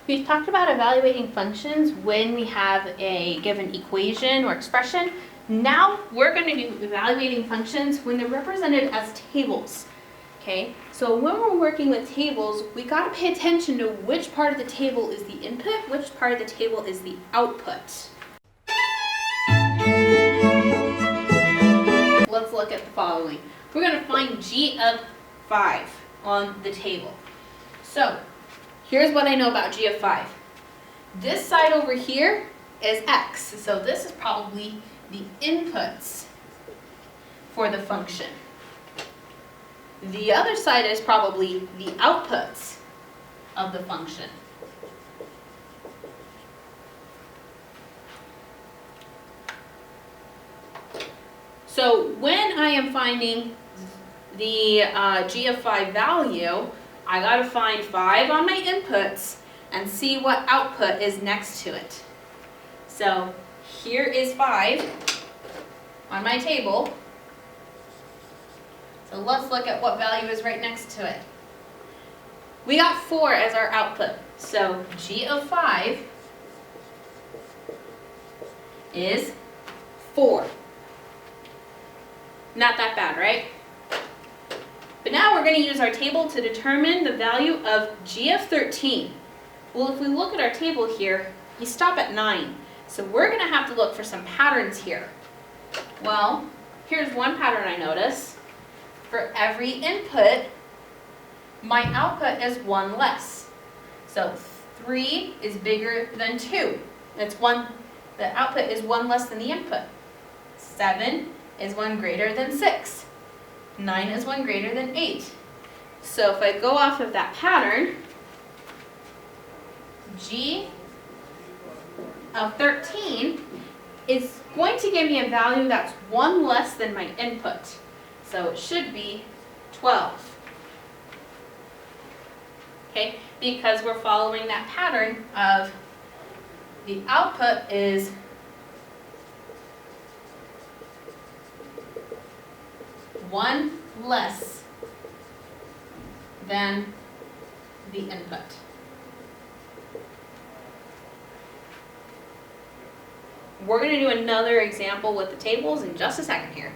We've talked about evaluating functions when we have a given equation or expression. Now we're going to do evaluating functions when they're represented as tables. Okay, so when we're working with tables, we got to pay attention to which part of the table is the input, which part of the table is the output. Let's look at the following. We're going to find g of 5 on the table. So here's what I know about g of 5. This side over here is x, so this is probably the inputs for the function. The other side is probably the outputs of the function. So when I am finding the g of 5 value, I got to find 5 on my inputs and see what output is next to it. So here is 5 on my table. So let's look at what value is right next to it. We got 4 as our output. So g of 5 is 4. Not that bad, right? But now we're going to use our table to determine the value of g of 13. Well, if we look at our table here, you stop at 9. So we're going to have to look for some patterns here. Well, here's one pattern I notice. For every input, my output is 1 less. So 3 is bigger than 2. The output is 1 less than the input. 7 is 1 greater than 6. 9 is 1 greater than 8. So if I go off of that pattern, g of 13 is going to give me a value that's 1 less than my input. So it should be 12. Okay, because we're following that pattern of the output is 1 less than the input. We're going to do another example with the tables in just a second here.